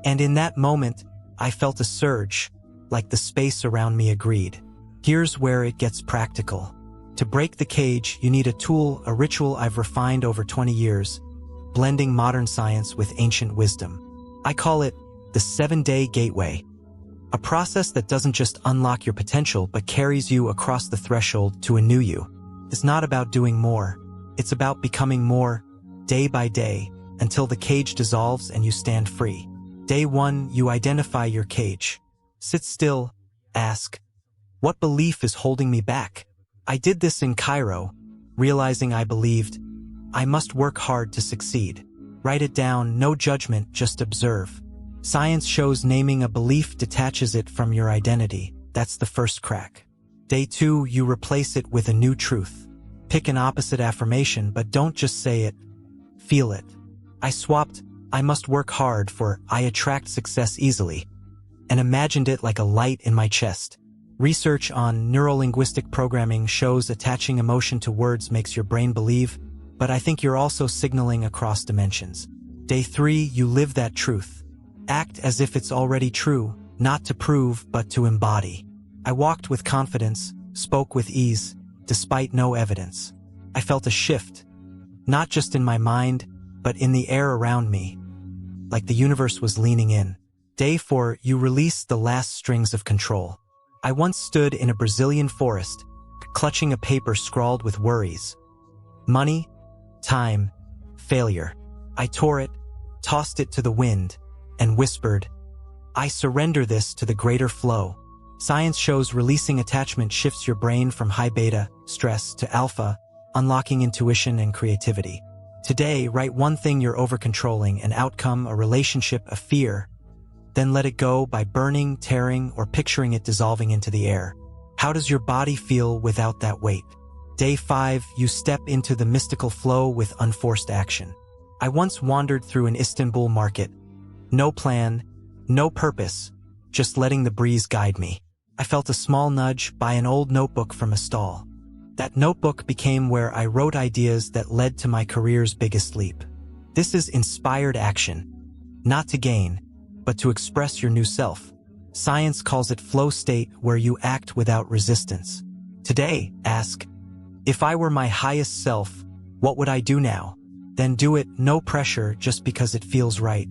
and in that moment, I felt a surge, like the space around me agreed. Here's where it gets practical. To break the cage, you need a tool, a ritual I've refined over 20 years, blending modern science with ancient wisdom. I call it the 7-day gateway, a process that doesn't just unlock your potential but carries you across the threshold to a new you. It's not about doing more. It's about becoming more, day by day, until the cage dissolves and you stand free. Day 1, you identify your cage. Sit still, ask, what belief is holding me back? I did this in Cairo, realizing I believed, I must work hard to succeed. Write it down, no judgment, just observe. Science shows naming a belief detaches it from your identity. That's the first crack. Day 2, you replace it with a new truth. Pick an opposite affirmation, but don't just say it. Feel it. I swapped, I must work hard for I attract success easily, and imagined it like a light in my chest. Research on neurolinguistic programming shows attaching emotion to words makes your brain believe, but I think you're also signaling across dimensions. Day 3, you live that truth. Act as if it's already true, not to prove, but to embody. I walked with confidence, spoke with ease, despite no evidence. I felt a shift, not just in my mind, but in the air around me, like the universe was leaning in. Day 4, you release the last strings of control. I once stood in a Brazilian forest, clutching a paper scrawled with worries. Money, time, failure. I tore it, tossed it to the wind, and whispered, I surrender this to the greater flow. Science shows releasing attachment shifts your brain from high beta, stress, to alpha, unlocking intuition and creativity. Today, write one thing you're over-controlling, an outcome, a relationship, a fear. Then let it go by burning, tearing, or picturing it dissolving into the air. How does your body feel without that weight? Day 5, you step into the mystical flow with unforced action. I once wandered through an Istanbul market. No plan, no purpose, just letting the breeze guide me. I felt a small nudge by an old notebook from a stall. That notebook became where I wrote ideas that led to my career's biggest leap. This is inspired action, not to gain, but to express your new self. Science calls it flow state, where you act without resistance. Today, ask, if I were my highest self, what would I do now? Then do it, no pressure, just because it feels right.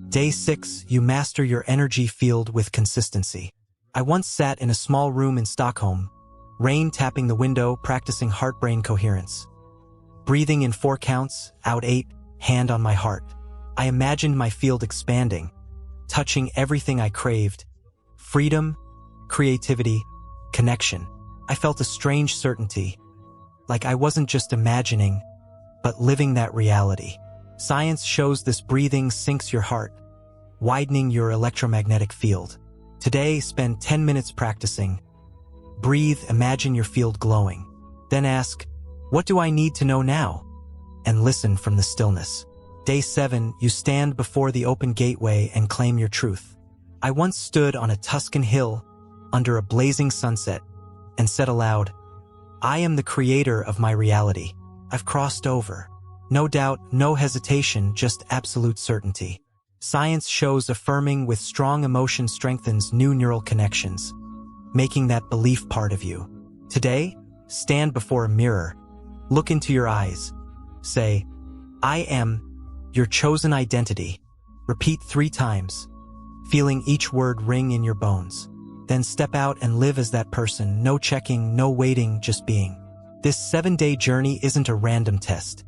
Day 6, you master your energy field with consistency. I once sat in a small room in Stockholm, rain tapping the window, practicing heart-brain coherence. Breathing in 4 counts, out 8, hand on my heart. I imagined my field expanding, touching everything I craved. Freedom, creativity, connection. I felt a strange certainty, like I wasn't just imagining, but living that reality. Science shows this breathing syncs your heart, widening your electromagnetic field. Today, spend 10 minutes practicing. Breathe, imagine your field glowing. Then ask, what do I need to know now? And listen from the stillness. Day 7, you stand before the open gateway and claim your truth. I once stood on a Tuscan hill under a blazing sunset and said aloud, I am the creator of my reality. I've crossed over. No doubt, no hesitation, just absolute certainty. Science shows affirming with strong emotion strengthens new neural connections, making that belief part of you. Today, stand before a mirror, look into your eyes, say, I am your chosen identity. Repeat 3 times, feeling each word ring in your bones. Then step out and live as that person, no checking, no waiting, just being. This 7-day journey isn't a random test.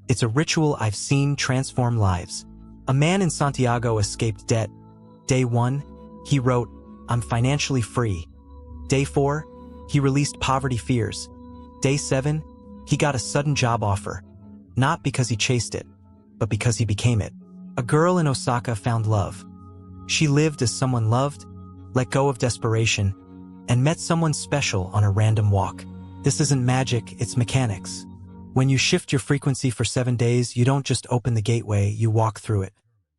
It's a ritual I've seen transform lives. A man in Santiago escaped debt. Day 1, he wrote, I'm financially free. Day 4, he released poverty fears. Day 7, he got a sudden job offer, not because he chased it, but because he became it. A girl in Osaka found love. She lived as someone loved, let go of desperation, and met someone special on a random walk. This isn't magic, it's mechanics. When you shift your frequency for 7 days, you don't just open the gateway, you walk through it.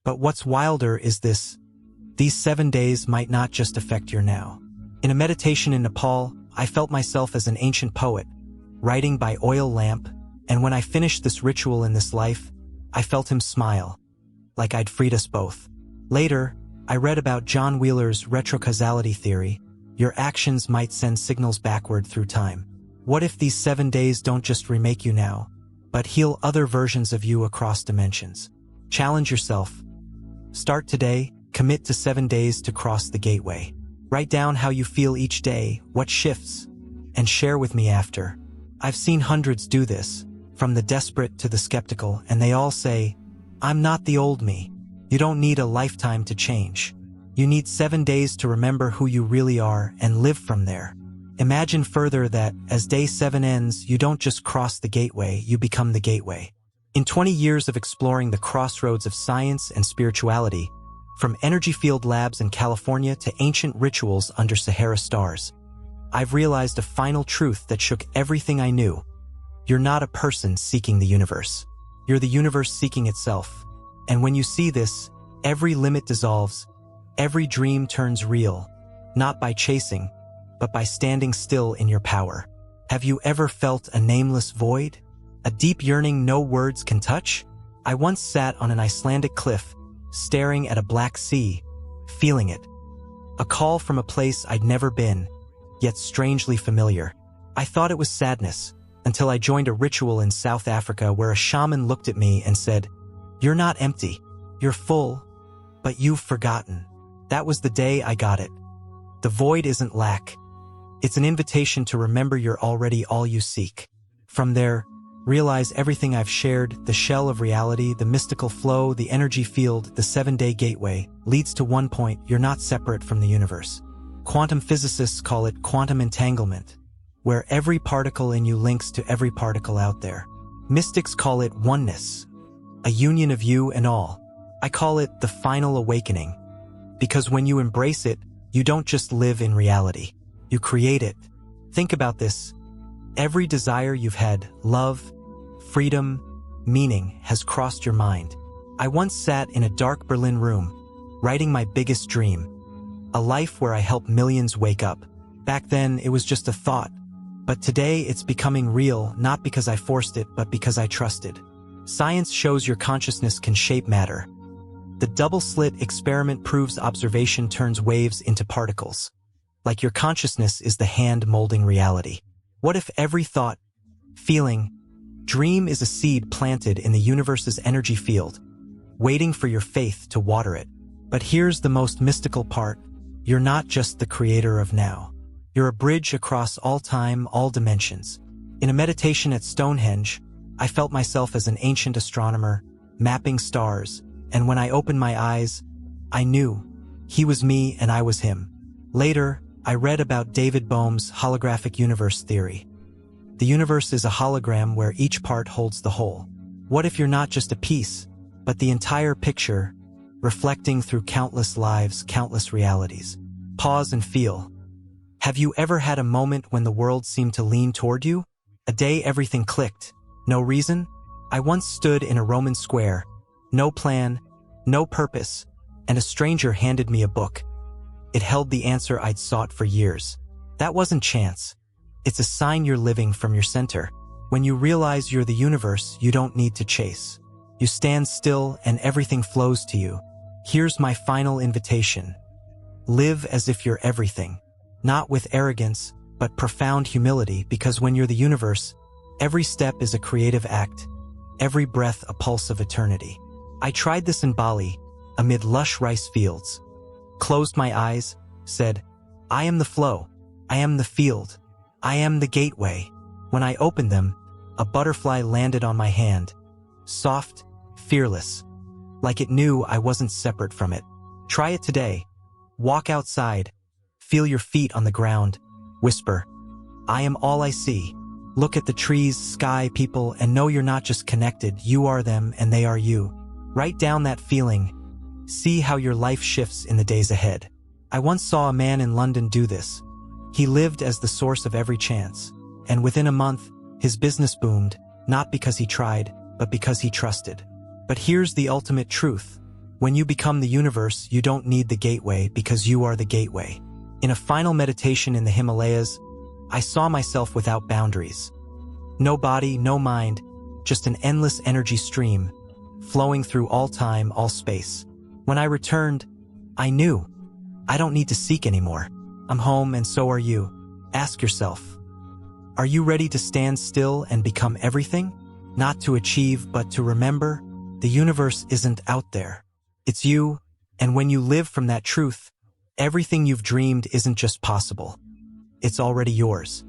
But what's wilder is this. These 7 days might not just affect your now. In a meditation in Nepal, I felt myself as an ancient poet, writing by oil lamp, and when I finished this ritual in this life, I felt him smile, like I'd freed us both. Later, I read about John Wheeler's retrocausality theory. Your actions might send signals backward through time. What if these 7 days don't just remake you now, but heal other versions of you across dimensions? Challenge yourself. Start today, commit to 7 days to cross the gateway. Write down how you feel each day, what shifts, and share with me after. I've seen hundreds do this, from the desperate to the skeptical, and they all say, I'm not the old me. You don't need a lifetime to change. You need 7 days to remember who you really are and live from there. Imagine further that, as day 7 ends, you don't just cross the gateway, you become the gateway. In 20 years of exploring the crossroads of science and spirituality, from energy field labs in California to ancient rituals under Sahara stars, I've realized a final truth that shook everything I knew. You're not a person seeking the universe. You're the universe seeking itself. And when you see this, every limit dissolves, every dream turns real, not by chasing, but by standing still in your power. Have you ever felt a nameless void? A deep yearning no words can touch? I once sat on an Icelandic cliff, staring at a black sea, feeling it. A call from a place I'd never been, yet strangely familiar. I thought it was sadness, until I joined a ritual in South Africa where a shaman looked at me and said, "You're not empty, you're full, but you've forgotten." That was the day I got it. The void isn't lack. It's an invitation to remember you're already all you seek. From there, realize everything I've shared, the shell of reality, the mystical flow, the energy field, the 7-day gateway, leads to one point: you're not separate from the universe. Quantum physicists call it quantum entanglement, where every particle in you links to every particle out there. Mystics call it oneness, a union of you and all. I call it the final awakening, because when you embrace it, you don't just live in reality, you create it. Think about this. Every desire you've had, love, freedom, meaning, has crossed your mind. I once sat in a dark Berlin room, writing my biggest dream, a life where I help millions wake up. Back then, it was just a thought, but today it's becoming real, not because I forced it, but because I trusted. Science shows your consciousness can shape matter. The double-slit experiment proves observation turns waves into particles. Like your consciousness is the hand molding reality. What if every thought, feeling, dream is a seed planted in the universe's energy field, waiting for your faith to water it? But here's the most mystical part. You're not just the creator of now. You're a bridge across all time, all dimensions. In a meditation at Stonehenge, I felt myself as an ancient astronomer, mapping stars, and when I opened my eyes, I knew he was me and I was him. Later, I read about David Bohm's holographic universe theory. The universe is a hologram where each part holds the whole. What if you're not just a piece, but the entire picture, reflecting through countless lives, countless realities? Pause and feel. Have you ever had a moment when the world seemed to lean toward you? A day everything clicked. No reason? I once stood in a Roman square, no plan, no purpose, and a stranger handed me a book. It held the answer I'd sought for years. That wasn't chance. It's a sign you're living from your center. When you realize you're the universe, you don't need to chase. You stand still and everything flows to you. Here's my final invitation. Live as if you're everything. Not with arrogance, but profound humility, because when you're the universe, every step is a creative act, every breath a pulse of eternity. I tried this in Bali, amid lush rice fields. Closed my eyes, said, "I am the flow, I am the field, I am the gateway." When I opened them, a butterfly landed on my hand, soft, fearless, like it knew I wasn't separate from it. Try it today. Walk outside, feel your feet on the ground, whisper, "I am all I see." Look at the trees, sky, people, and know you're not just connected, you are them and they are you. Write down that feeling. See how your life shifts in the days ahead. I once saw a man in London do this. He lived as the source of every chance, and within a month, his business boomed, not because he tried, but because he trusted. But here's the ultimate truth. When you become the universe, you don't need the gateway, because you are the gateway. In a final meditation in the Himalayas, I saw myself without boundaries. No body, no mind, just an endless energy stream, flowing through all time, all space. When I returned, I knew. I don't need to seek anymore. I'm home and so are you. Ask yourself, are you ready to stand still and become everything? Not to achieve, but to remember, the universe isn't out there. It's you, and when you live from that truth, everything you've dreamed isn't just possible. It's already yours.